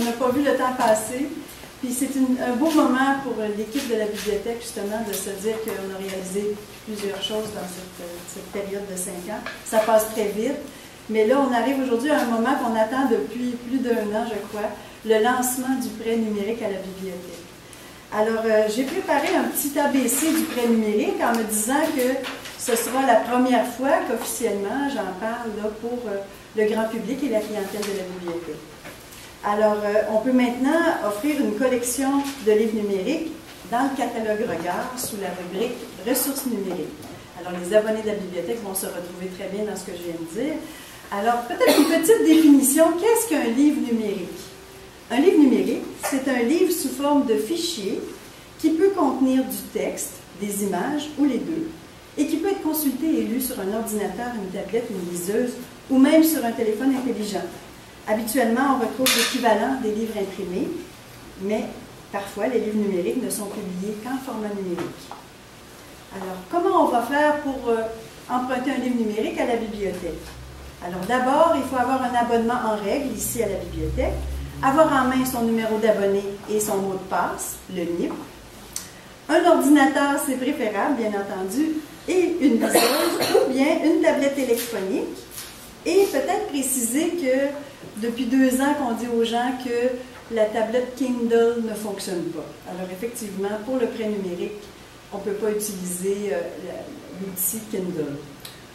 n'a pas vu le temps passer. Puis c'est un beau moment pour l'équipe de la bibliothèque, justement, de se dire qu'on a réalisé plusieurs choses dans cette période de 5 ans. Ça passe très vite. Mais là, on arrive aujourd'hui à un moment qu'on attend depuis plus d'1 an, je crois, le lancement du prêt numérique à la bibliothèque. Alors, j'ai préparé un petit ABC du prêt numérique en me disant que ce sera la première fois qu'officiellement, j'en parle là, pour le grand public et la clientèle de la bibliothèque. Alors, on peut maintenant offrir une collection de livres numériques dans le catalogue Regard sous la rubrique Ressources numériques. Alors, les abonnés de la bibliothèque vont se retrouver très bien dans ce que je viens de dire. Alors, peut-être une petite définition. Qu'est-ce qu'un livre numérique? Un livre numérique, c'est un livre sous forme de fichier qui peut contenir du texte, des images ou les deux, et qui peut être consulté et lu sur un ordinateur, une tablette, une liseuse ou même sur un téléphone intelligent. Habituellement, on retrouve l'équivalent des livres imprimés, mais parfois, les livres numériques ne sont publiés qu'en format numérique. Alors, comment on va faire pour emprunter un livre numérique à la bibliothèque? Alors, d'abord, il faut avoir un abonnement en règle ici à la bibliothèque, avoir en main son numéro d'abonné et son mot de passe, le NIP. Un ordinateur, c'est préférable, bien entendu, et une liseuse ou bien une tablette électronique. Et peut-être préciser que depuis 2 ans qu'on dit aux gens que la tablette Kindle ne fonctionne pas. Alors effectivement, pour le prêt numérique, on ne peut pas utiliser l'outil Kindle.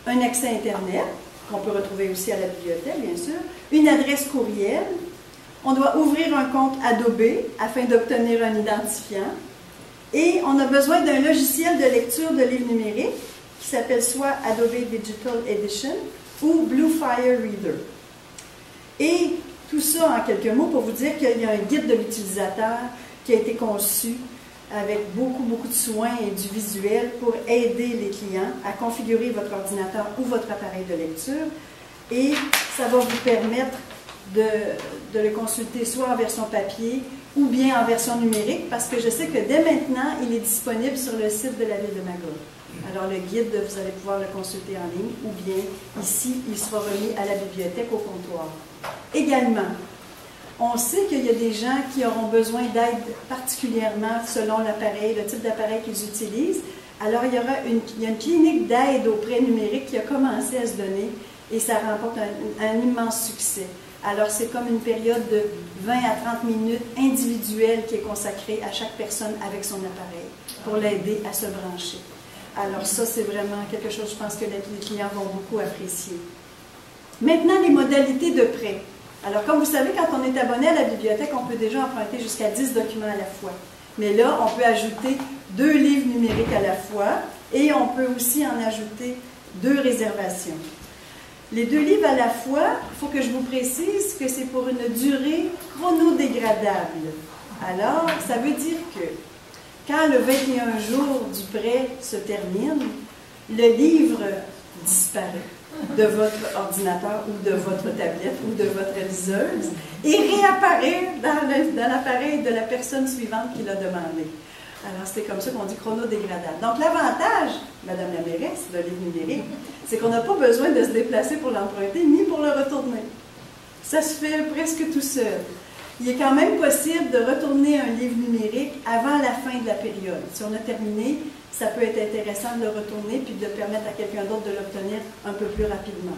Un accès Internet, qu'on peut retrouver aussi à la bibliothèque, bien sûr. Une adresse courriel. On doit ouvrir un compte Adobe afin d'obtenir un identifiant. Et on a besoin d'un logiciel de lecture de livres numériques qui s'appelle soit Adobe Digital Edition ou Bluefire Reader. Et tout ça en quelques mots pour vous dire qu'il y a un guide de l'utilisateur qui a été conçu avec beaucoup de soins et du visuel pour aider les clients à configurer votre ordinateur ou votre appareil de lecture. Et ça va vous permettre de le consulter soit en version papier ou bien en version numérique, parce que je sais que dès maintenant, il est disponible sur le site de la Ville de Magog. Alors le guide, vous allez pouvoir le consulter en ligne, ou bien ici, il sera remis à la bibliothèque au comptoir. Également, on sait qu'il y a des gens qui auront besoin d'aide particulièrement selon l'appareil, le type d'appareil qu'ils utilisent. Alors il y a une clinique d'aide au prêt numérique qui a commencé à se donner et ça remporte un immense succès. Alors, c'est comme une période de 20 à 30 minutes individuelle qui est consacrée à chaque personne avec son appareil pour l'aider à se brancher. Alors, ça, c'est vraiment quelque chose, je pense que les clients vont beaucoup apprécier. Maintenant, les modalités de prêt. Alors, comme vous savez, quand on est abonné à la bibliothèque, on peut déjà emprunter jusqu'à 10 documents à la fois. Mais là, on peut ajouter 2 livres numériques à la fois et on peut aussi en ajouter 2 réservations. Les 2 livres à la fois, il faut que je vous précise que c'est pour une durée chronodégradable. Alors, ça veut dire que quand le 21 jours du prêt se termine, le livre disparaît de votre ordinateur ou de votre tablette ou de votre liseuse et réapparaît dans l'appareil de la personne suivante qui l'a demandé. Alors, c'est comme ça qu'on dit chronodégradable. Donc, l'avantage, Madame la mairesse, de livre numérique, c'est qu'on n'a pas besoin de se déplacer pour l'emprunter ni pour le retourner. Ça se fait presque tout seul. Il est quand même possible de retourner un livre numérique avant la fin de la période. Si on a terminé, ça peut être intéressant de le retourner puis de permettre à quelqu'un d'autre de l'obtenir un peu plus rapidement.